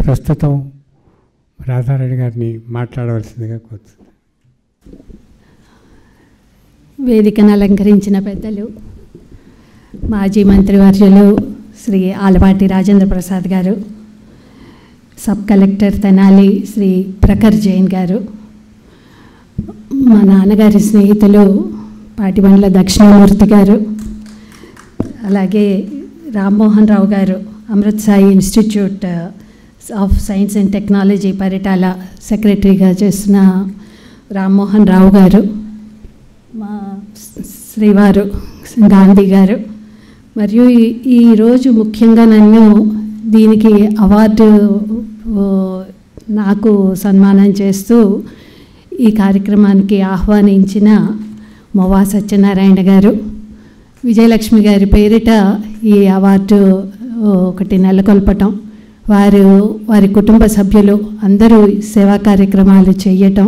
ప్రస్తుతం రాధారెడ్డి గారిని మాట్లాడవలసిందిగా కోరుతున్నాను. వేదికను అలంకరించిన పెద్దలు, మాజీ మంత్రివర్యులు శ్రీ ఆలపాటి రాజేంద్ర ప్రసాద్ గారు, సబ్ కలెక్టర్ తెనాలి శ్రీ ప్రఖర్ జైన్ గారు, మా నాన్నగారి స్నేహితులు పాటిబండ్ల దక్షిణామూర్తి గారు, అలాగే రామ్మోహన్ రావు గారు, Amrit Sai institute of science and technology Paritala సెక్రటరీగా చేస్తున్న రామ్మోహన్ రావు గారు, మా శ్రీవారు గాంధీ గారు, మరియు ఈరోజు ముఖ్యంగా నన్ను దీనికి అవార్డు నాకు సన్మానం చేస్తూ ఈ కార్యక్రమానికి ఆహ్వానించిన మొవా సత్యనారాయణ గారు, విజయలక్ష్మి గారి పేరిట ఈ అవార్డు ఒకటి నెలకొల్పటం, వారి కుటుంబ సభ్యులు అందరూ సేవా కార్యక్రమాలు చేయటం,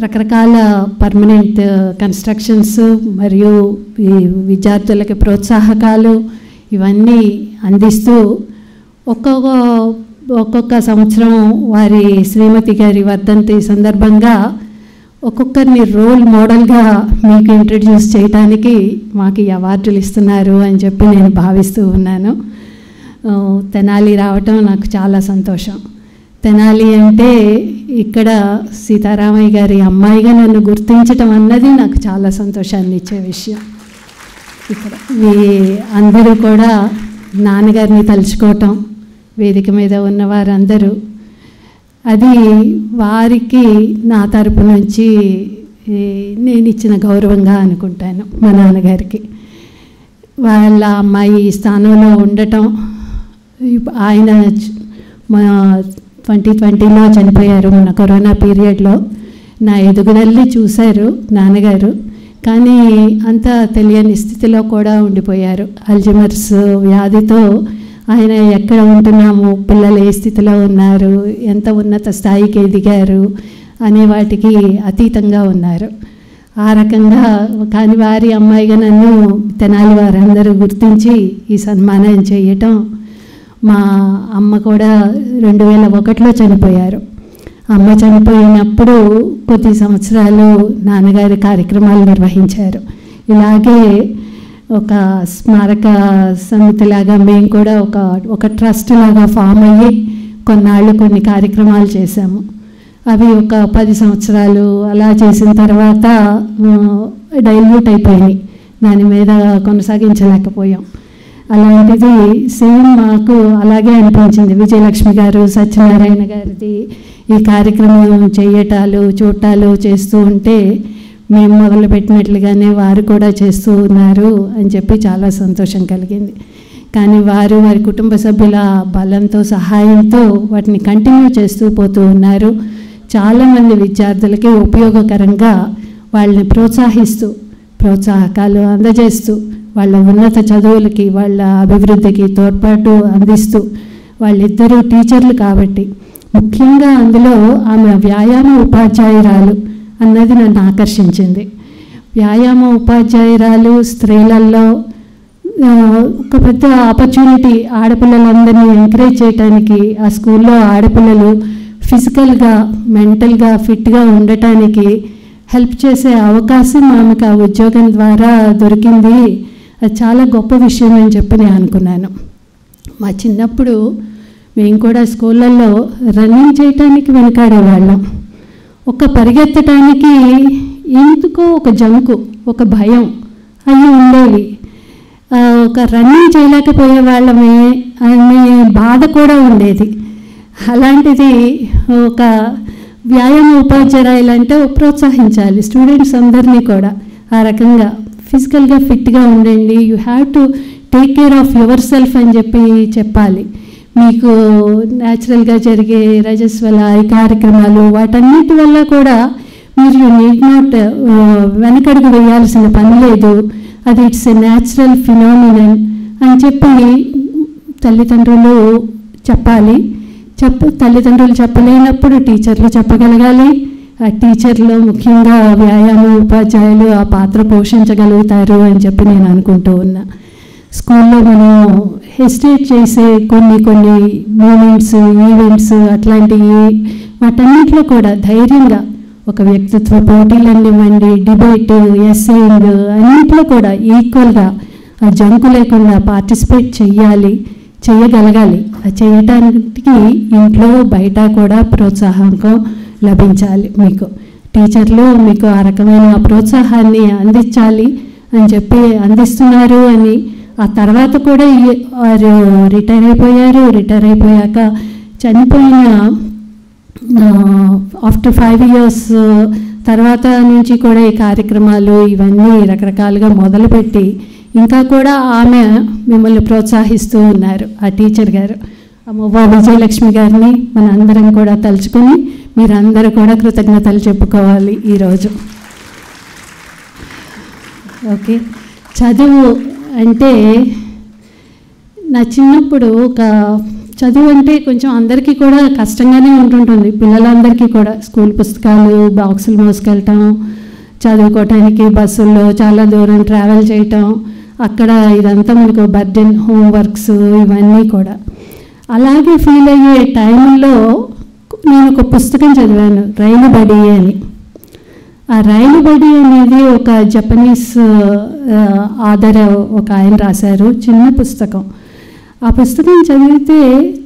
రకరకాల పర్మనెంట్ కన్స్ట్రక్షన్స్ మరియు ఈ విద్యార్థులకి ప్రోత్సాహకాలు ఇవన్నీ అందిస్తూ ఒక్కొక్క సంవత్సరం వారి శ్రీమతి గారి వర్ధంతి సందర్భంగా ఒక్కొక్కరిని రోల్ మోడల్గా మీకు ఇంట్రడ్యూస్ చేయడానికి మాకు ఈ అవార్డులు ఇస్తున్నారు అని చెప్పి నేను భావిస్తూ ఉన్నాను. తెనాలి రావటం నాకు చాలా సంతోషం. తెనాలి అంటే ఇక్కడ సీతారామయ్య గారి అమ్మాయిగా నన్ను గుర్తించటం అన్నది నాకు చాలా సంతోషాన్ని ఇచ్చే విషయం. ఇక్కడ అందరూ కూడా నాన్నగారిని తలుచుకోవటం, వేదిక మీద ఉన్న వారందరూ, అది వారికి నా తరపు నుంచి నేను ఇచ్చిన గౌరవంగా అనుకుంటాను. మా నాన్నగారికి వాళ్ళ అమ్మాయి స్థానంలో ఉండటం, ఆయన 2020లో చనిపోయారు, మన కరోనా పీరియడ్లో. నా ఎదుగుదలని చూశారు నాన్నగారు, కానీ అంత తెలియని స్థితిలో కూడా ఉండిపోయారు. అల్జీమర్స్ వ్యాధితో ఆయన ఎక్కడ ఉంటున్నాము, పిల్లలు ఏ స్థితిలో ఉన్నారు, ఎంత ఉన్నత స్థాయికి ఎదిగారు అనే వాటికి అతీతంగా ఉన్నారు. ఆ రకంగా కానీ వారి అమ్మాయిగా నన్ను తెనాలి వారందరూ గుర్తించి ఈ సన్మానం చేయటం, మా అమ్మ కూడా 2001లో చనిపోయారు. అమ్మ చనిపోయినప్పుడు కొద్ది సంవత్సరాలు నాన్నగారి కార్యక్రమాలు నిర్వహించారు. ఇలాగే ఒక స్మారక సమితిలాగా మేము కూడా ఒక ట్రస్ట్ లాగా ఫామ్ అయ్యి కొన్నాళ్ళు కొన్ని కార్యక్రమాలు చేశాము. అవి ఒక 10 సంవత్సరాలు అలా చేసిన తర్వాత డైల్యూట్ అయిపోయినాయి, దాని మీద కొనసాగించలేకపోయాం. అలాంటిది సేమ్ మాకు అలాగే అనిపించింది. విజయలక్ష్మి గారు, సత్యనారాయణ గారిది ఈ కార్యక్రమం చేయటాలు చూడటాలు చేస్తూ ఉంటే మేము మొదలుపెట్టినట్లుగానే వారు కూడా చేస్తూ ఉన్నారు అని చెప్పి చాలా సంతోషం కలిగింది. కానీ వారి కుటుంబ సభ్యుల బలంతో సహాయంతో వాటిని కంటిన్యూ చేస్తూ పోతూ ఉన్నారు. చాలామంది విద్యార్థులకి ఉపయోగకరంగా వాళ్ళని ప్రోత్సాహకాలు అందజేస్తూ వాళ్ళ ఉన్నత చదువులకి వాళ్ళ అభివృద్ధికి తోడ్పాటు అందిస్తూ, వాళ్ళిద్దరూ టీచర్లు కాబట్టి ముఖ్యంగా అందులో ఆమె వ్యాయామ ఉపాధ్యాయురాలు అన్నది నన్ను ఆకర్షించింది. వ్యాయామ ఉపాధ్యాయురాలు స్త్రీలలో ఒక పెద్ద ఆపర్చునిటీ, ఆడపిల్లలందరినీ ఎంకరేజ్ చేయడానికి, ఆ స్కూల్లో ఆడపిల్లలు ఫిజికల్గా మెంటల్గా ఫిట్గా ఉండటానికి హెల్ప్ చేసే అవకాశం ఆమెకు ఆ ఉద్యోగం ద్వారా దొరికింది. అది చాలా గొప్ప విషయం అని చెప్పి నేను అనుకున్నాను. మా చిన్నప్పుడు మేము కూడా స్కూళ్ళల్లో రన్నింగ్ చేయటానికి వెనకాడేవాళ్ళం. ఒక పరిగెత్తడానికి ఎందుకో ఒక జంకు, ఒక భయం అవి ఉండేవి. ఒక రన్నింగ్ చేయలేకపోయే వాళ్ళమే అనే బాధ కూడా ఉండేది. అలాంటిది ఒక వ్యాయామ ఉపాధ్యాయులంటే ప్రోత్సహించాలి స్టూడెంట్స్ అందరినీ కూడా. ఆ రకంగా ఫిజికల్గా ఫిట్గా ఉండండి, you have to take care of your self అని చెప్పాలి. మీకు న్యాచురల్గా జరిగే రజస్వల ఈ కార్యక్రమాలు వాటన్నిటి వల్ల కూడా మీరు యూ నీడ్ నాట్ వెనకడుగు వేయాల్సిన పని లేదు, అది ఇట్స్ ఎ న్యాచురల్ ఫినామినన్ అని చెప్పి తల్లిదండ్రులు చెప్పాలి. తల్లిదండ్రులు చెప్పలేనప్పుడు టీచర్లు చెప్పగలగాలి. ఆ టీచర్లు ముఖ్యంగా వ్యాయామ ఉపాధ్యాయులు ఆ పాత్ర పోషించగలుగుతారు అని చెప్పి నేను అనుకుంటూ ఉన్నా. స్కూల్లో మనం హెసిటేట్ చేసే కొన్ని మూమెంట్స్, ఈవెంట్స్ అట్లాంటివి వాటన్నిటిలో కూడా ధైర్యంగా ఒక వ్యక్తిత్వ పోటీలనివ్వండి, డిబేట్, ఎస్సేయింగ్ అన్నింటిలో కూడా ఈక్వల్గా ఆ జంకు లేకుండా పార్టిసిపేట్ చేయగలగాలి. చేయటానికి ఇంట్లో బయట కూడా ప్రోత్సాహకం లభించాలి. మీకు టీచర్లు మీకు ఆ రకమైన ప్రోత్సాహాన్ని అందించాలి అని చెప్పి అందిస్తున్నారు అని. ఆ తర్వాత కూడా వారు రిటైర్ అయిపోయాక చనిపోయిన ఆఫ్టర్ 5 years తర్వాత నుంచి కూడా ఈ కార్యక్రమాలు ఇవన్నీ రకరకాలుగా మొదలుపెట్టి ఇంకా కూడా ఆమె మిమ్మల్ని ప్రోత్సహిస్తూ ఉన్నారు. ఆ టీచర్ గారు అమ్మవ్వ విజయలక్ష్మి గారిని మన అందరం కూడా తలుచుకొని మీరందరూ కూడా కృతజ్ఞతలు చెప్పుకోవాలి ఈరోజు. ఓకే, చదువు అంటే నా చిన్నప్పుడు చదువు అంటే కొంచెం అందరికీ కూడా కష్టంగానే ఉంటుంటుంది. పిల్లలందరికీ కూడా స్కూల్ పుస్తకాలు బాక్సులు మోసుకెళ్ళటం, చదువుకోవటానికి బస్సుల్లో చాలా దూరం ట్రావెల్ చేయటం, అక్కడ ఇదంతా మనకు బర్డెన్, హోంవర్క్స్ ఇవన్నీ కూడా. అలాగే ఫీల్ అయ్యే టైంలో నేను ఒక పుస్తకం చదివాను, రైలు బడి అని. ఆ రైలు బడి అనేది ఒక జపనీస్ ఆథర్ ఒక ఆయన రాశారు, చిన్న పుస్తకం. ఆ పుస్తకం చదివితే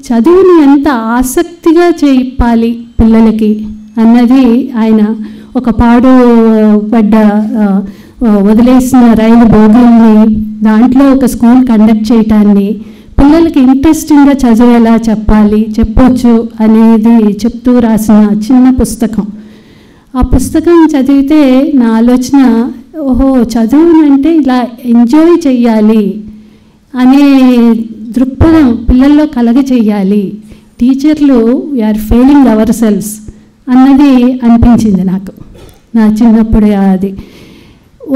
చదువుని ఎంత ఆసక్తిగా చెప్పాలి పిల్లలకి అన్నది ఆయన ఒక పాడుపడ్డ వదిలేసిన రైలు బోగీల్ని దాంట్లో ఒక స్కూల్ కండక్ట్ చేయటాన్ని పిల్లలకి ఇంట్రెస్టింగ్గా చదువు ఎలా చెప్పొచ్చు అనేది చెప్తూ రాసిన చిన్న పుస్తకం. ఆ పుస్తకం చదివితే నా ఆలోచన, ఓహో చదువునంటే ఇలా ఎంజాయ్ చెయ్యాలి అనే దృక్పథం పిల్లల్లో చెయ్యాలి. టీచర్లు వీఆర్ ఫెయిలింగ్ అవర్ సెల్స్ అన్నది అనిపించింది నాకు నా చిన్నప్పుడే. అది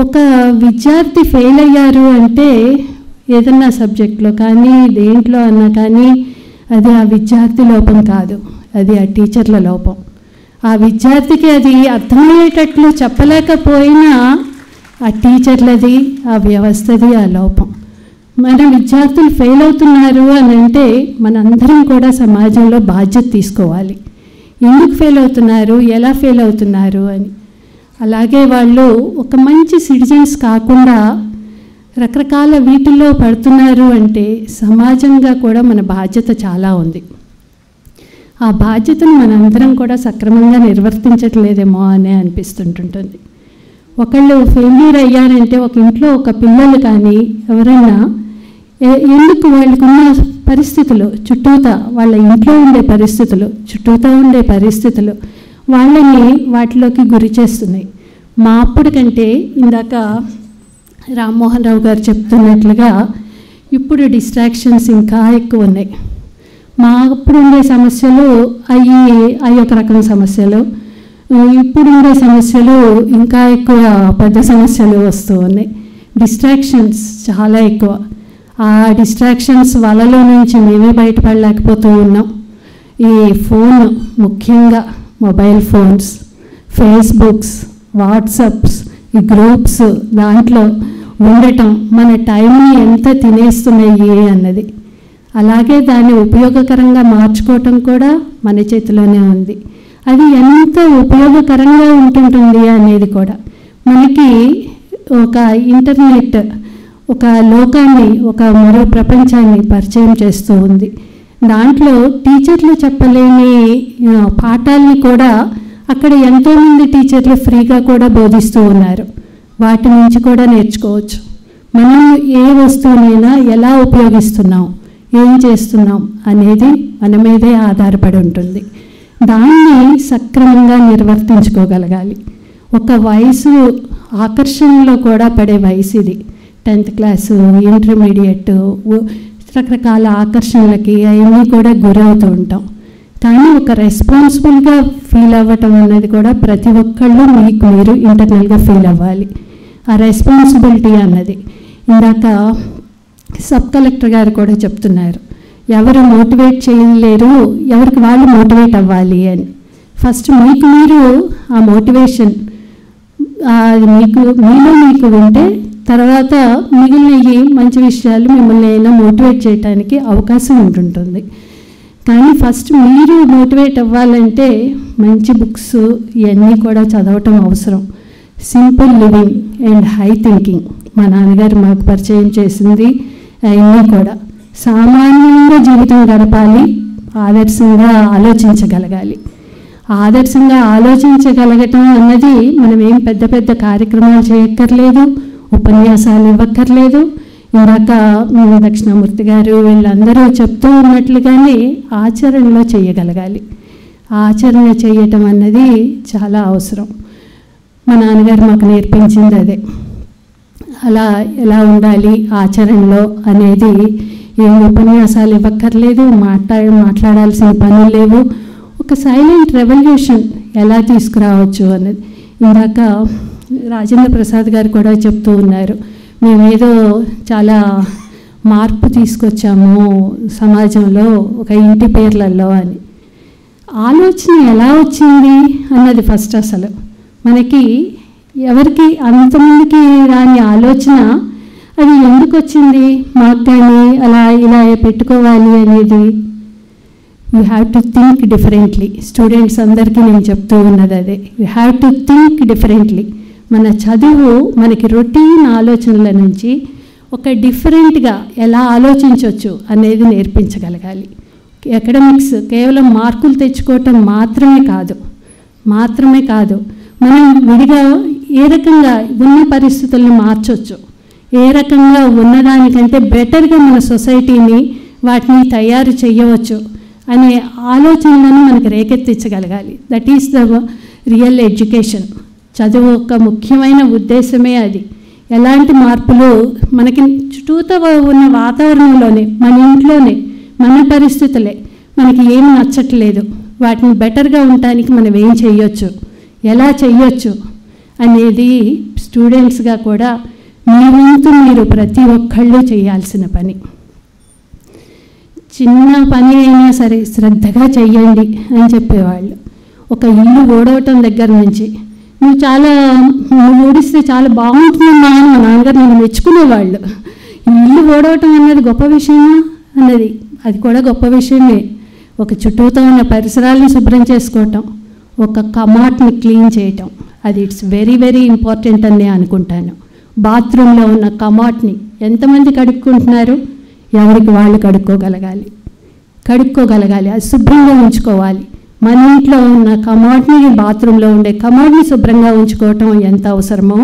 ఒక విద్యార్థి ఫెయిల్ అయ్యారు అంటే ఏదన్నా సబ్జెక్ట్లో కానీ దేంట్లో అన్నా కానీ అది ఆ విద్యార్థి లోపం కాదు, అది ఆ టీచర్ల లోపం. ఆ విద్యార్థికి అది అర్థమయ్యేటట్లు చెప్పలేకపోయినా ఆ టీచర్లది, ఆ వ్యవస్థది ఆ లోపం. మన విద్యార్థులు ఫెయిల్ అవుతున్నారు అని అంటే మనందరం కూడా సమాజంలో బాధ్యత తీసుకోవాలి. ఎందుకు ఫెయిల్ అవుతున్నారు, ఎలా ఫెయిల్ అవుతున్నారు అని. అలాగే వాళ్ళు ఒక మంచి సిటిజన్స్ కాకుండా రకరకాల వీటిల్లో పడుతున్నారు అంటే సమాజంగా కూడా మన బాధ్యత చాలా ఉంది. ఆ బాధ్యతను మనందరం కూడా సక్రమంగా నిర్వర్తించట్లేదేమో అని అనిపిస్తుంటుంది. ఒకళ్ళు ఫెయిల్యూర్ అయ్యారంటే ఒక ఇంట్లో ఒక పిల్లలు కానీ ఎవరైనా ఎందుకు వాళ్ళకున్న పరిస్థితులు, చుట్టూతా వాళ్ళ ఇంట్లో ఉండే పరిస్థితులు, చుట్టూతా ఉండే పరిస్థితులు వాళ్ళని వాటిలోకి గురి చేస్తున్నాయి. మా అప్పుడు కంటే ఇందాక రామ్మోహన్ రావు గారు చెప్తున్నట్లుగా ఇప్పుడు డిస్ట్రాక్షన్స్ ఇంకా ఎక్కువ ఉన్నాయి. మా అప్పుడు ఉండే సమస్యలు అవి ఒక రకం సమస్యలు, ఇప్పుడు ఉండే సమస్యలు ఇంకా ఎక్కువ పెద్ద సమస్యలు వస్తూ ఉన్నాయి. డిస్ట్రాక్షన్స్ చాలా ఎక్కువ. ఆ డిస్ట్రాక్షన్స్ వలలో నుంచి మేమే బయటపడలేకపోతూ ఉన్నాం. ఈ ఫోన్, ముఖ్యంగా మొబైల్ ఫోన్స్, ఫేస్బుక్స్, వాట్సాప్స్, ఈ గ్రూప్స్ దాంట్లో ఉండటం మన టైంని ఎంత తినేస్తున్నాయి అన్నది. అలాగే దాన్ని ఉపయోగకరంగా మార్చుకోవటం కూడా మన చేతిలోనే ఉంది. అది ఎంత ఉపయోగకరంగా ఉంటుంటుంది అనేది కూడా మనకి ఒక ఇంటర్నెట్ ఒక లోకాన్ని, ఒక మరో ప్రపంచాన్ని పరిచయం చేస్తూ ఉంది. దాంట్లో టీచర్లు చెప్పలేని పాఠాలని కూడా అక్కడ ఎంతోమంది టీచర్లు ఫ్రీగా కూడా బోధిస్తూ ఉన్నారు. వాటి నుంచి కూడా నేర్చుకోవచ్చు. మనం ఏ వస్తువునైనా ఎలా ఉపయోగిస్తున్నాం, ఏం చేస్తున్నాం అనేది మన మీదే ఆధారపడి ఉంటుంది. దాన్ని సక్రమంగా నిర్వర్తించుకోగలగాలి. ఒక వయసు ఆకర్షణలో కూడా పడే వయసు ఇది. 10th క్లాసు, ఇంటర్మీడియట్, రకరకాల ఆకర్షణలకి అవన్నీ కూడా గురవుతూ ఉంటాం. కానీ ఒక రెస్పాన్సిబుల్గా ఫీల్ అవ్వటం అనేది కూడా ప్రతి ఒక్కళ్ళు మీకు మీరు ఇంటర్నల్గా ఫీల్ అవ్వాలి. ఆ రెస్పాన్సిబిలిటీ అన్నది ఇందాక సబ్ కలెక్టర్ గారు కూడా చెప్తున్నారు, ఎవరు మోటివేట్ చేయలేరు, ఎవరికి వాళ్ళు మోటివేట్ అవ్వాలి అని. ఫస్ట్ మీకు మీరు ఆ మోటివేషన్ మీలో మీకు ఉంటే తర్వాత మిగిలినవి మంచి విషయాలు మిమ్మల్ని అయినా మోటివేట్ చేయడానికి అవకాశం ఉంటుంటుంది. కానీ ఫస్ట్ మీరు మోటివేట్ అవ్వాలంటే మంచి బుక్స్ ఇవన్నీ కూడా చదవటం అవసరం. Simple living and high thinking మా నాన్నగారు మాకు పరిచయం చేసింది అవన్నీ కూడా. సామాన్యంగా జీవితం గడపాలి, ఆదర్శంగా ఆలోచించగలగాలి. ఆదర్శంగా ఆలోచించగలగటం అన్నది మనం ఏం పెద్ద పెద్ద కార్యక్రమాలు చేయక్కర్లేదు, ఉపన్యాసాలు ఇవ్వక్కర్లేదు. ఇందాక దక్షిణామూర్తి గారు వీళ్ళందరూ చెప్తూ ఉన్నట్లుగానే ఆచరణలో చేయగలగాలి. ఆచరణ చేయటం అన్నది చాలా అవసరం. మా నాన్నగారు మాకు నేర్పించింది అదే. అలా ఎలా ఉండాలి ఆచరణలో అనేది ఏం ఉపన్యాసాలు ఇవ్వక్కర్లేదు, మాట్లాడాల్సిన పనులు లేవు. ఒక సైలెంట్ రెవల్యూషన్ ఎలా తీసుకురావచ్చు అన్నది ఇందాక రాజేంద్ర ప్రసాద్ గారు కూడా చెప్తూ ఉన్నారు. మేమేదో చాలా మార్పు తీసుకొచ్చాము సమాజంలో ఒక ఇంటి పేర్లలో అని. ఆలోచన ఎలా వచ్చింది అన్నది ఫస్ట్. అసలు మనకి ఎవరికి అంతమందికి రాని ఆలోచన అది ఎందుకు వచ్చింది, మాకు కానీ అలా ఇలా పెట్టుకోవాలి అనేది. You have to think differently. Students అందరికీ నేను చెప్తూ ఉన్నది అదే, you have to think differently. మన చదువు మనకి రొటీన్ ఆలోచనల నుంచి ఒక డిఫరెంట్గా ఎలా ఆలోచించవచ్చు అనేది నేర్పించగలగాలి. అకాడమిక్స్ కేవలం మార్కులు తెచ్చుకోవటం మాత్రమే కాదు, మనం విడిగా ఏ రకంగా ఉన్న పరిస్థితులను మార్చవచ్చు, ఏ రకంగా ఉన్నదానికంటే బెటర్గా మన సొసైటీని వాటిని తయారు చేయవచ్చు అనే ఆలోచనలను మనకు రేకెత్తించగలగాలి. That is the real education. చదువు యొక్క ముఖ్యమైన ఉద్దేశమే అది. ఎలాంటి మార్పులు మనకి చుట్టూతో ఉన్న వాతావరణంలోనే, మన ఇంట్లోనే, మన పరిస్థితులే మనకి ఏమి నచ్చట్లేదు, వాటిని బెటర్గా ఉండటానికి మనం ఏం చేయొచ్చు, ఎలా చేయొచ్చు అనేది స్టూడెంట్స్గా కూడా మీ వంతు మీరు ప్రతి ఒక్కళ్ళు చేయాల్సిన పని. చిన్న పని అయినా సరే శ్రద్ధగా చెయ్యండి అని చెప్పేవాళ్ళు. ఒక ఇల్లు ఓడవటం దగ్గర నుంచి నువ్వు ఊడిస్తే చాలా బాగుంటుందమ్మా అని మా నాన్నగారు నన్ను మెచ్చుకునేవాళ్ళు. ఈ ఇల్లు ఓడవటం అన్నది గొప్ప విషయమా అన్నది, అది కూడా గొప్ప విషయమే. ఒక చుట్టూతో ఉన్న పరిసరాలను శుభ్రం చేసుకోవటం, ఒక కమాట్ని క్లీన్ చేయటం, అది ఇట్స్ వెరీ వెరీ ఇంపార్టెంట్ అని నేను అనుకుంటాను. బాత్రూంలో ఉన్న కమాట్ని ఎంతమంది కడుక్కుంటున్నారు? ఎవరికి వాళ్ళు కడుక్కోగలగాలి, అది శుభ్రంగా ఉంచుకోవాలి. మన ఇంట్లో ఉన్న కమాడ్ని, బాత్రూంలో ఉండే కమాడ్ని శుభ్రంగా ఉంచుకోవటం ఎంత అవసరమో,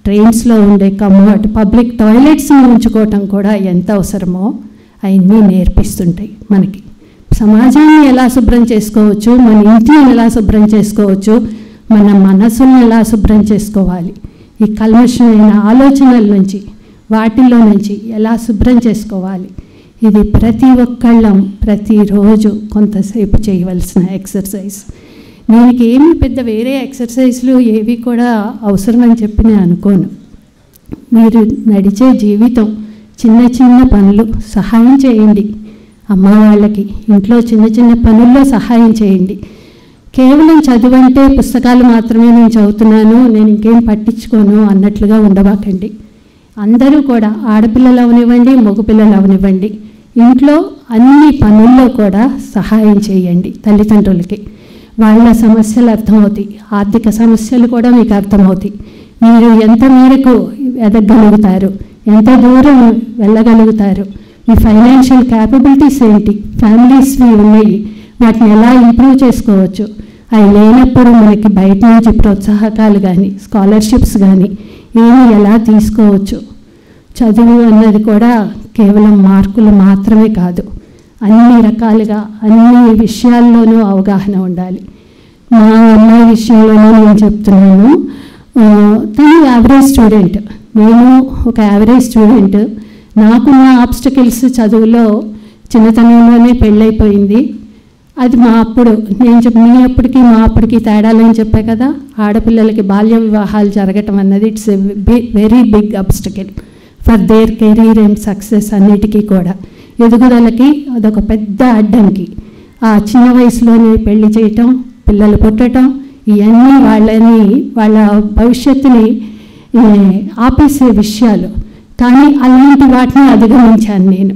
ట్రైన్స్లో ఉండే కమాడ్, పబ్లిక్ టాయిలెట్స్ని ఉంచుకోవటం కూడా ఎంత అవసరమో అవన్నీ నేర్పిస్తుంటాయి మనకి. సమాజాన్ని ఎలా శుభ్రం చేసుకోవచ్చు, మన ఇంటిని ఎలా శుభ్రం చేసుకోవచ్చు, మన మనసుని ఎలా శుభ్రం చేసుకోవాలి, ఈ కల్మషమైన ఆలోచనల నుంచి వాటిల్లో నుంచి ఎలా శుభ్రం చేసుకోవాలి, ఇది ప్రతి ఒక్కళ్ళం ప్రతిరోజు కొంతసేపు చేయవలసిన ఎక్సర్సైజ్. దీనికి ఏమి పెద్ద వేరే ఎక్సర్సైజ్లు ఏవి కూడా అవసరమని చెప్పి నేను అనుకోను. మీరు నడిచే జీవితం చిన్న చిన్న పనులు సహాయం చేయండి. అమ్మ వాళ్ళకి ఇంట్లో చిన్న చిన్న పనుల్లో సహాయం చేయండి. కేవలం చదువు అంటే పుస్తకాలు మాత్రమే నేను చదువుతున్నాను, నేను ఇంకేం పట్టించుకోను అన్నట్లుగా ఉండబాకండి. అందరూ కూడా ఆడపిల్లలు అవనివ్వండి, మగపిల్లలు అవనివ్వండి, ఇంట్లో అన్ని పనుల్లో కూడా సహాయం చేయండి తల్లిదండ్రులకి. వాళ్ళ సమస్యలు అర్థమవుతాయి, ఆర్థిక సమస్యలు కూడా మీకు అర్థమవుతాయి. మీరు ఎంత మేరకు ఎదగలుగుతారు, ఎంత దూరం వెళ్ళగలుగుతారు, మీ ఫైనాన్షియల్ క్యాపబిలిటీస్ ఏంటి, ఫ్యామిలీస్వి ఉన్నాయి, వాటిని ఎలా ఇంప్రూవ్ చేసుకోవచ్చు. అవి లేనప్పుడు మనకి బయట నుంచి ప్రోత్సాహకాలు కానీ స్కాలర్షిప్స్ కానీ ఏమి ఎలా తీసుకోవచ్చు. చదువు అన్నది కూడా కేవలం మార్కులు మాత్రమే కాదు, అన్ని రకాలుగా అన్ని విషయాల్లోనూ అవగాహన ఉండాలి. మా అమ్మాయి విషయంలోనూ నేను చెప్తున్నాను, తను యావరేజ్ స్టూడెంట్, నేను ఒక యావరేజ్ స్టూడెంట్. నాకున్న ఆబ్స్టకిల్స్ చదువులో చిన్నతనంలోనే పెళ్ళైపోయింది. అది మా అప్పుడు నేను మీ అప్పటికి మా అప్పటికి తేడాలని చెప్పే కదా, ఆడపిల్లలకి బాల్య వివాహాలు జరగటం అన్నది it's a very big obstacle for their career and success. అన్నిటికీ కూడా ఎదుగుదలకి అదొక పెద్ద అడ్డంకి. ఆ చిన్న వయసులోనే పెళ్లి చేయటం, పిల్లలు పుట్టడం, ఇవన్నీ వాళ్ళ భవిష్యత్తుని ఆపేసే విషయాలు. కానీ అలాంటి వాటిని అధిగమించాను నేను.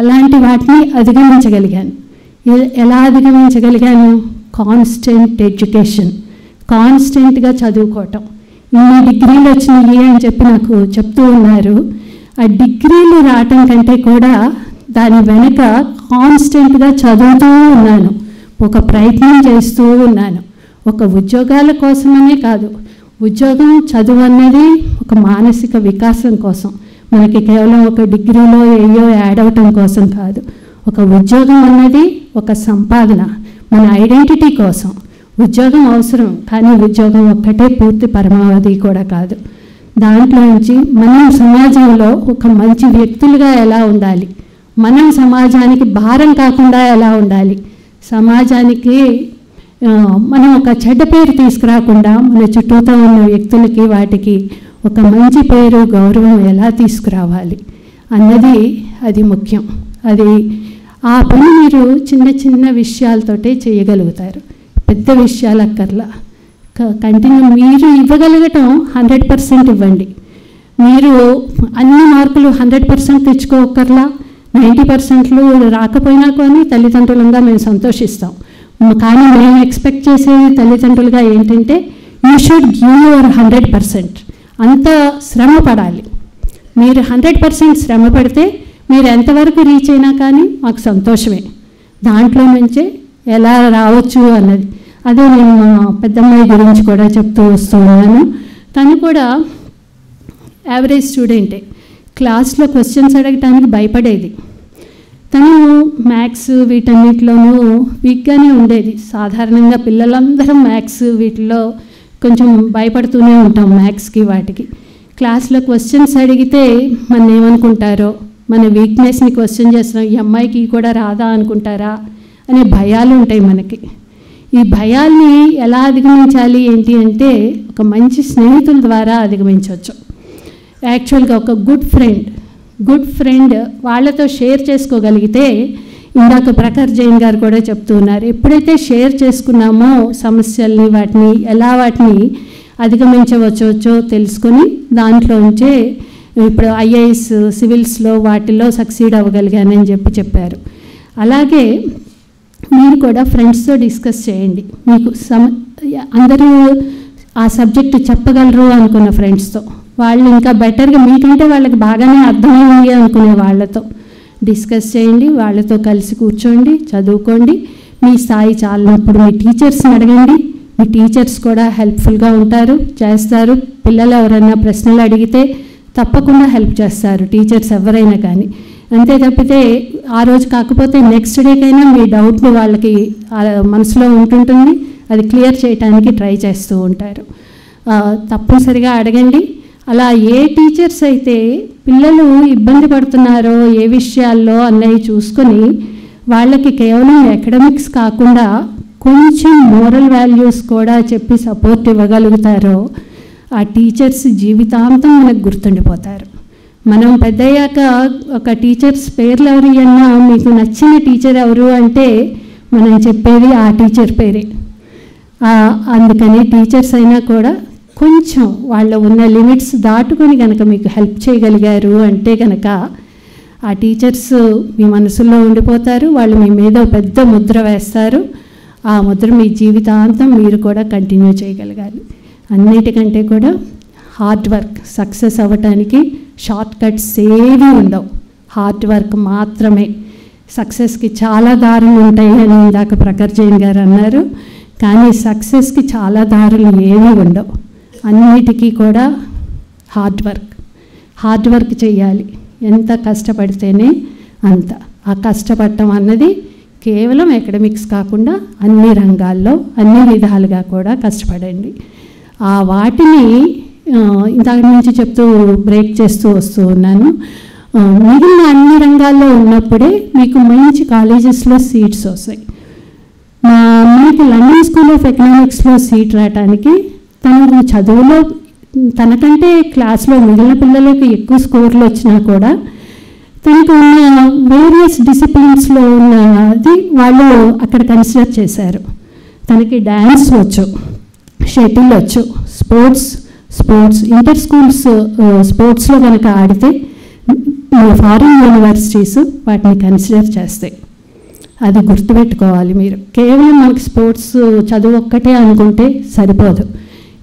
అలాంటి వాటిని అధిగమించగలిగాను. ఎలా అధిగమించగలిగాను? కాన్స్టెంట్ ఎడ్యుకేషన్, కాన్స్టెంట్గా చదువుకోవటం. ఇన్ని డిగ్రీలు వచ్చినాయి అని చెప్పి నాకు చెప్తూ ఉన్నారు. ఆ డిగ్రీలు రావటం కంటే కూడా దాని వెనక కాన్స్టెంట్గా చదువుతూ ఉన్నాను, ఒక ప్రయత్నం చేస్తూ ఉన్నాను. ఒక ఉద్యోగాల కోసమనే కాదు, ఉద్యోగం చదువు అన్నది ఒక మానసిక వికాసం కోసం, మనకి కేవలం ఒక డిగ్రీలో ఏయో యాడ్ అవటం కోసం కాదు. ఒక ఉద్యోగం అన్నది ఒక సంపాదన, మన ఐడెంటిటీ కోసం. ఉద్యోగం అవసరం, కానీ ఉద్యోగం ఒక్కటే పూర్తి పరమావధి కూడా కాదు. దాంట్లో నుంచి మనం సమాజంలో ఒక మంచి వ్యక్తులుగా ఎలా ఉండాలి, మనం సమాజానికి భారం కాకుండా ఎలా ఉండాలి, సమాజానికి మనం ఒక చెడ్డ పేరు తీసుకురాకుండా మన చుట్టూతో ఉన్న వ్యక్తులకి వాటికి ఒక మంచి పేరు గౌరవం ఎలా తీసుకురావాలి అన్నది అది ముఖ్యం. అది ఆ పని మీరు చిన్న చిన్న విషయాలతోటే చేయగలుగుతారు, పెద్ద విషయాలు అక్కర్లా. కంటిన్యూ మీరు ఇవ్వగలగటం 100% ఇవ్వండి. మీరు అన్ని మార్కులు 100% తెచ్చుకోకర్లా, 90% రాకపోయినా కానీ తల్లిదండ్రులంగా మేము సంతోషిస్తాం. కానీ మేము ఎక్స్పెక్ట్ చేసేది తల్లిదండ్రులుగా ఏంటంటే యూ షుడ్ గివ్ యువర్ 100%. అంత శ్రమ పడాలి. మీరు 100% శ్రమ పడితే మీరు ఎంతవరకు రీచ్ అయినా కానీ మాకు సంతోషమే. దాంట్లో నుంచే ఎలా రావచ్చు అన్నది. అదే నేను మా పెద్దమ్మాయి గురించి కూడా చెప్తూ వస్తున్నాను. తను కూడా యావరేజ్ స్టూడెంటే. క్లాస్లో క్వశ్చన్స్ అడగటానికి భయపడేది. తను మ్యాథ్స్ వీటన్నిటిలోనూ వీక్గానే ఉండేది. సాధారణంగా పిల్లలందరం మ్యాథ్స్ వీటిలో కొంచెం భయపడుతూనే ఉంటాం, మ్యాథ్స్కి వాటికి. క్లాస్లో క్వశ్చన్స్ అడిగితే మన ఏమనుకుంటారో, మన వీక్నెస్ని క్వశ్చన్ చేస్తున్నాం, ఈ అమ్మాయికి కూడా రాదా అనుకుంటారా అనే భయాలు ఉంటాయి మనకి. ఈ భయాల్ని ఎలా అధిగమించాలి ఏంటి అంటే ఒక మంచి స్నేహితుల ద్వారా అధిగమించవచ్చు. యాక్చువల్గా ఒక గుడ్ ఫ్రెండ్ వాళ్ళతో షేర్ చేసుకోగలిగితే, ఇందాక ప్రఖర్ జైన్ గారు కూడా చెప్తూ ఉన్నారు, ఎప్పుడైతే షేర్ చేసుకున్నామో సమస్యల్ని వాటిని అధిగమించవచ్చో తెలుసుకొని దాంట్లో ఉంచే ఇప్పుడు ఐఏఎస్ సివిల్స్లో వాటిల్లో సక్సీడ్ అవ్వగలిగానని చెప్పారు. అలాగే మీరు కూడా ఫ్రెండ్స్తో డిస్కస్ చేయండి. మీకు అందరూ ఆ సబ్జెక్టు చెప్పగలరు అనుకున్న ఫ్రెండ్స్తో, వాళ్ళు ఇంకా బెటర్గా మీకంటే వాళ్ళకి బాగానే అర్థమైంది అనుకునే వాళ్ళతో డిస్కస్ చేయండి. వాళ్ళతో కలిసి కూర్చోండి, చదువుకోండి. మీ స్థాయి చాలినప్పుడు మీ టీచర్స్ని అడగండి. మీ టీచర్స్ కూడా హెల్ప్ఫుల్గా చేస్తారు. పిల్లలు ఎవరైనా ప్రశ్నలు అడిగితే తప్పకుండా హెల్ప్ చేస్తారు టీచర్స్ ఎవరైనా కానీ. అంతే తప్పితే ఆ రోజు కాకపోతే నెక్స్ట్ డేకైనా మీ డౌట్ని వాళ్ళకి మనసులో ఉంటుంటుంది, అది క్లియర్ చేయడానికి ట్రై చేస్తూ ఉంటారు. తప్పనిసరిగా అడగండి. అలా ఏ టీచర్స్ అయితే పిల్లలు ఇబ్బంది పడుతున్నారో ఏ విషయాల్లో అన్నవి చూసుకొని వాళ్ళకి కేవలం అకాడమిక్స్ కాకుండా కొంచెం మోరల్ వాల్యూస్ కూడా చెప్పి సపోర్ట్ ఇవ్వగలుగుతారో ఆ టీచర్స్ జీవితాంతం మనకు గుర్తుండిపోతారు. మనం పెద్దయ్యాక ఒక టీచర్స్ పేర్లు ఎవరు అన్నా మీకు నచ్చిన టీచర్ ఎవరు అంటే మనం చెప్పేది ఆ టీచర్ పేరే. అందుకని టీచర్స్ అయినా కూడా కొంచెం వాళ్ళ ఉన్న లిమిట్స్ దాటుకొని కనుక మీకు హెల్ప్ చేయగలిగారు అంటే కనుక ఆ టీచర్స్ మీ మనసులో ఉండిపోతారు. వాళ్ళు మీ మీద పెద్ద ముద్ర వేస్తారు. ఆ ముద్ర మీ జీవితాంతం మీరు కూడా కంటిన్యూ చేయగలగాలి. అన్నిటికంటే కూడా హార్డ్ వర్క్, సక్సెస్ అవ్వటానికి షార్ట్ కట్స్ ఏవి ఉండవు, హార్డ్ వర్క్ మాత్రమే. సక్సెస్కి చాలా దారులు ఉంటాయి అని ఇందాక ప్రఖర్ జైన్ గారు అన్నారు, కానీ సక్సెస్కి చాలా దారులు ఏమీ ఉండవు. అన్నిటికీ కూడా హార్డ్ వర్క్ చేయాలి. ఎంత కష్టపడితేనే అంత. ఆ కష్టపడటం అన్నది కేవలం అకాడమిక్స్ కాకుండా అన్ని రంగాల్లో అన్ని విధాలుగా కూడా కష్టపడండి. ఆ వాటిని ఇంతకు నుంచి చెప్తూ బ్రేక్ చేస్తూ వస్తూ ఉన్నాను. మిగిలిన అన్ని రంగాల్లో ఉన్నప్పుడే మీకు మంచి కాలేజెస్లో సీట్స్ వస్తాయి. మా అమ్మాయికి లండన్ స్కూల్ ఆఫ్ ఎకనామిక్స్లో సీట్ రావడానికి తను చదువులో తనకంటే క్లాస్లో మిగిలిన పిల్లలకి ఎక్కువ స్కోర్లు వచ్చినా కూడా తనకు ఉన్న వేరియస్ డిసిప్లిన్స్లో ఉన్నది వాళ్ళు అక్కడ కన్సిడర్ చేశారు. తనకి డ్యాన్స్ వచ్చు, షటిల్ వచ్చు, స్పోర్ట్స్ ఇంటర్ స్కూల్స్ స్పోర్ట్స్లో కనుక ఆడితే ఫారిన్ యూనివర్సిటీస్ వాటిని కన్సిడర్ చేస్తాయి. అది గుర్తుపెట్టుకోవాలి మీరు. కేవలం మనకి స్పోర్ట్స్ చదువు ఒక్కటే అనుకుంటే సరిపోదు.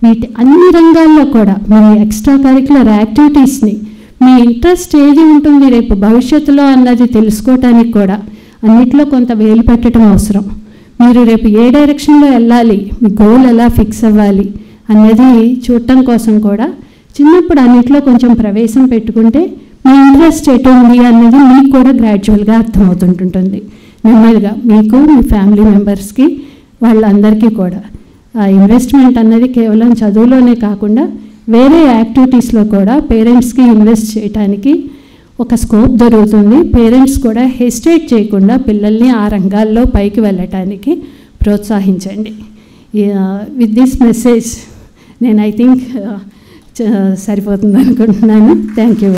వీటి అన్ని రంగాల్లో కూడా మీ ఎక్స్ట్రా కరిక్యులర్ యాక్టివిటీస్ని మీ ఇంట్రెస్ట్ ఏది ఉంటుంది రేపు భవిష్యత్తులో అన్నది తెలుసుకోవటానికి కూడా అన్నిట్లో కొంత వేలు పెట్టడం అవసరం. మీరు రేపు ఏ డైరెక్షన్లో వెళ్ళాలి, మీ గోల్ ఎలా ఫిక్స్ అవ్వాలి అన్నది చూడటం కోసం కూడా చిన్నప్పుడు అన్నిట్లో కొంచెం ప్రవేశం పెట్టుకుంటే మీ ఇంట్రెస్ట్ ఎటు ఉంది అన్నది మీకు కూడా గ్రాడ్యువల్గా అర్థమవుతుంటుంది. నెమ్మదిగా మీకు, మీ ఫ్యామిలీ మెంబర్స్కి, వాళ్ళందరికీ కూడా ఆ ఇన్వెస్ట్మెంట్ అన్నది కేవలం చదువులోనే కాకుండా వేరే యాక్టివిటీస్లో కూడా పేరెంట్స్కి ఇన్వెస్ట్ చేయడానికి ఒక స్కోప్ దొరుకుతుంది. పేరెంట్స్ కూడా హెసిటేట్ చేయకుండా పిల్లల్ని ఆ రంగాల్లో పైకి వెళ్ళటానికి ప్రోత్సహించండి. విత్ దిస్ మెసేజ్ నేను ఐ థింక్ సరిపోతుంది అనుకుంటున్నాను. Thank you.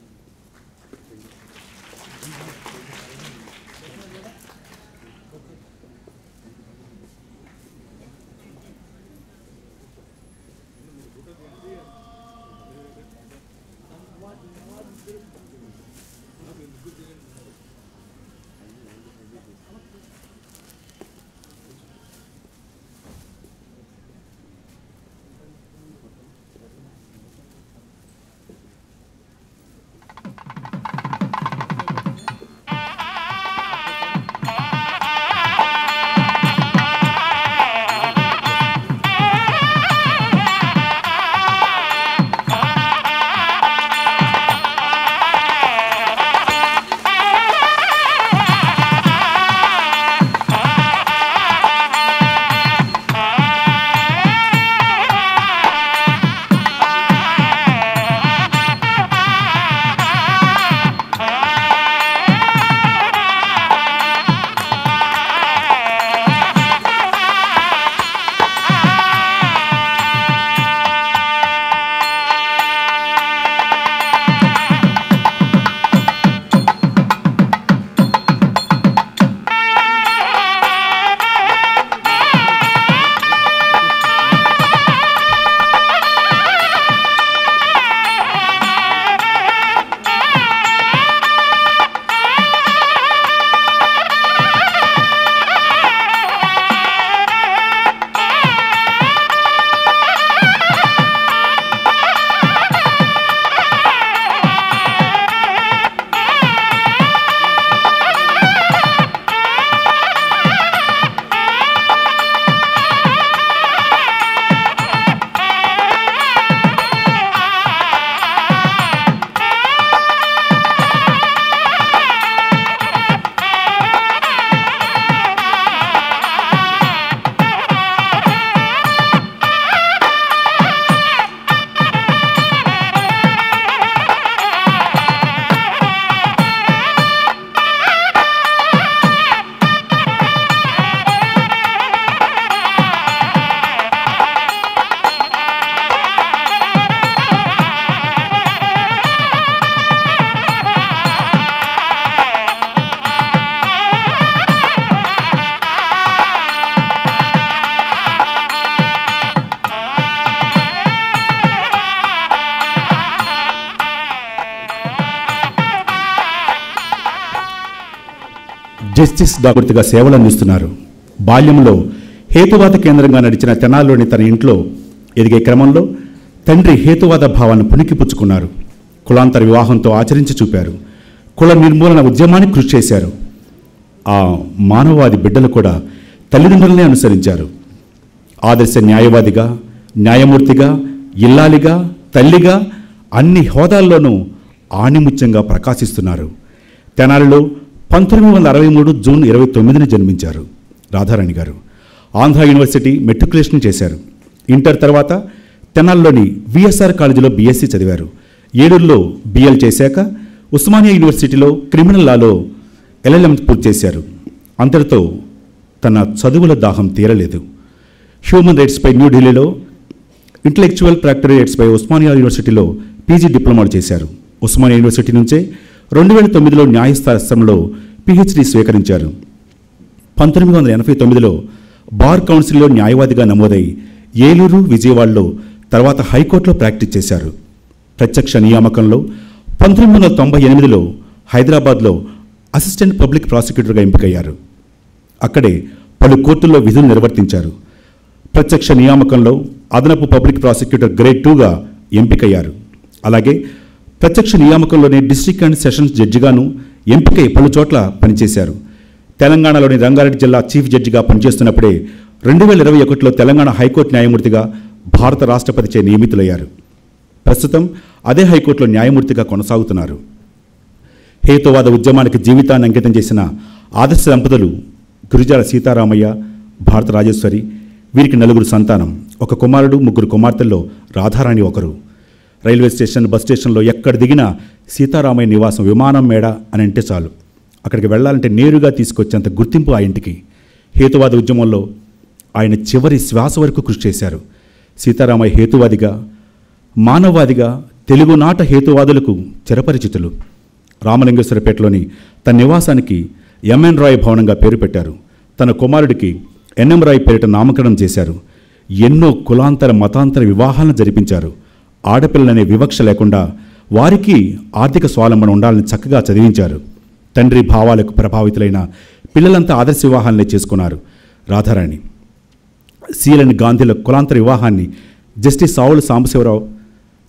జస్టిస్ డాగుర్తిగా సేవలు అందిస్తున్నారు. బాల్యంలో హేతువాద కేంద్రంగా నడిచిన తెనాల్లోని తన ఇంట్లో ఎదిగే క్రమంలో తండ్రి హేతువాద భావాన్ని పుణికిపుచ్చుకున్నారు. కులాంతర వివాహంతో ఆచరించి చూపారు. కుల నిర్మూలన ఉద్యమాన్ని కృషి చేశారు. ఆ మానవవాది బిడ్డలు కూడా తల్లిదండ్రులనే అనుసరించారు. ఆదర్శ న్యాయవాదిగా, న్యాయమూర్తిగా, ఇల్లాలిగా, తల్లిగా అన్ని హోదాల్లోనూ ఆణిముత్యంగా ప్రకాశిస్తున్నారు. తెనాలిలో 1963 జూన్ 29న జన్మించారు రాధారాణి గారు. ఆంధ్ర యూనివర్సిటీ మెట్రికులేషన్ చేశారు. ఇంటర్ తర్వాత తెనాల్లోని విఎస్ఆర్ కాలేజీలో బీఎస్సీ చదివారు. ఏలూరులో బిఎల్ చేశాక ఉస్మానియా యూనివర్సిటీలో క్రిమినల్ లాలో ఎల్ఎల్ఎం పూర్తి చేశారు. అంతటితో తన చదువుల దాహం తీరలేదు. హ్యూమన్ రైట్స్పై న్యూఢిల్లీలో, ఇంటలెక్చువల్ ప్రాక్టికల్ రైట్స్పై ఉస్మానియా యూనివర్సిటీలో పీజీ డిప్లొమాలు చేశారు. ఉస్మానియా యూనివర్సిటీ నుంచే 2009లో న్యాయశాస్త్రంలో పిహెచ్డి స్వీకరించారు. 1989లో బార్ కౌన్సిల్లో న్యాయవాదిగా నమోదై ఏలూరు, విజయవాడలో తర్వాత హైకోర్టులో ప్రాక్టీస్ చేశారు. ప్రత్యక్ష నియామకంలో 1998లో హైదరాబాద్లో అసిస్టెంట్ పబ్లిక్ ప్రాసిక్యూటర్గా ఎంపికయ్యారు. అక్కడే పలు కోర్టుల్లో విధులు నిర్వర్తించారు. ప్రత్యక్ష నియామకంలో అదనపు పబ్లిక్ ప్రాసిక్యూటర్ గ్రేడ్ 2గా ఎంపికయ్యారు. అలాగే ప్రత్యక్ష నియామకంలోనే డిస్ట్రిక్ట్ అండ్ సెషన్స్ జడ్జిగాను ఎంపికై పలు చోట్ల పనిచేశారు. తెలంగాణలోని రంగారెడ్డి జిల్లా చీఫ్ జడ్జిగా పనిచేస్తున్నప్పుడే 2021లో తెలంగాణ హైకోర్టు న్యాయమూర్తిగా భారత రాష్ట్రపతిచే నియమితులయ్యారు. ప్రస్తుతం అదే హైకోర్టులో న్యాయమూర్తిగా కొనసాగుతున్నారు. హేతువాద ఉద్యమానికి జీవితాన్ని అంకితం చేసిన ఆదర్శ దంపతులు గురిజాల సీతారామయ్య, భారత రాజేశ్వరి. వీరికి 4 సంతానం, 1 కుమారుడు, 3 కుమార్తెల్లో రాధారాణి ఒకరు. రైల్వే స్టేషన్, బస్ స్టేషన్లో ఎక్కడ దిగినా సీతారామయ్య నివాసం, విమానం మేడ అని అంటే చాలు. అక్కడికి వెళ్ళాలంటే నేరుగా తీసుకొచ్చేంత గుర్తింపు ఆ ఇంటికి. హేతువాద ఉద్యమంలో ఆయన చివరి శ్వాస వరకు కృషి చేశారు. సీతారామయ్య హేతువాదిగా, మానవవాదిగా తెలుగునాట హేతువాదులకు చిరపరిచితులు. రామలింగేశ్వరపేటలోని తన నివాసానికి ఎంఎన్ రాయ్ భవనంగా పేరు పెట్టారు. తన కుమారుడికి ఎన్ఎం రాయ్ పేరిట నామకరణం చేశారు. ఎన్నో కులాంతర మతాంతర వివాహాలను జరిపించారు. ఆడపిల్లలనే వివక్ష లేకుండా వారికి ఆర్థిక స్వావలంబన ఉండాలని చక్కగా చదివించారు. తండ్రి భావాలకు ప్రభావితులైన పిల్లలంతా ఆదర్శ వివాహాలనే చేసుకున్నారు. రాధారాణి, సిఎల్ఎన్ గాంధీల కులాంతర వివాహాన్ని జస్టిస్ సావుల సాంబశివరావు,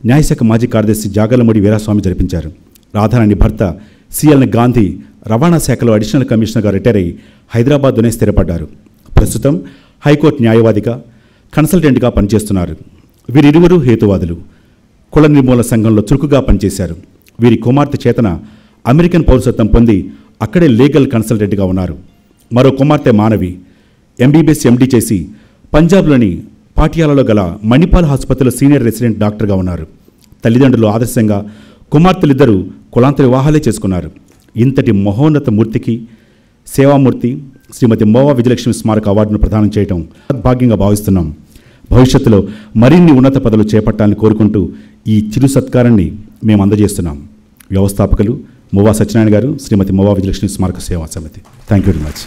న్యాయశాఖ మాజీ కార్యదర్శి జాగలమూడి వీరాస్వామి జరిపించారు. రాధారాణి భర్త సిఎల్ఎన్ గాంధీ రవాణా శాఖలో అడిషనల్ కమిషనర్గా రిటైర్ అయ్యి హైదరాబాద్లోనే స్థిరపడ్డారు. ప్రస్తుతం హైకోర్టు న్యాయవాదిగా, కన్సల్టెంట్గా పనిచేస్తున్నారు. వీరిరువురు హేతువాదులు. కుల నిర్మూలన సంఘంలో చురుకుగా పనిచేశారు. వీరి కుమార్తె చేతన అమెరికన్ పౌరసత్వం పొంది అక్కడే లీగల్ కన్సల్టెంట్గా ఉన్నారు. మరో కుమార్తె మానవి ఎంబీబీఎస్ ఎండీ చేసి పంజాబ్లోని పాటియాలలో గల మణిపాల్ ఆసుపత్రిలో సీనియర్ రెసిడెంట్ డాక్టర్గా ఉన్నారు. తల్లిదండ్రులు ఆదర్శంగా కుమార్తెలిద్దరూ కులాంతర వివాహాలే చేసుకున్నారు. ఇంతటి మహోన్నత మూర్తికి సేవామూర్తి శ్రీమతి మోవా విజయలక్ష్మి స్మారక అవార్డును ప్రదానం చేయడం భాగ్యంగా భావిస్తున్నాం. భవిష్యత్తులో మరిన్ని ఉన్నత పదవులు చేపట్టాలని కోరుకుంటూ ఈ చిరు సత్కారాన్ని మేము అందజేస్తున్నాం. వ్యవస్థాపకులు మోవా సత్యనారాయణ గారు, శ్రీమతి మోవా విజయలక్ష్మి స్మారక సేవా సమితి. Thank you very much.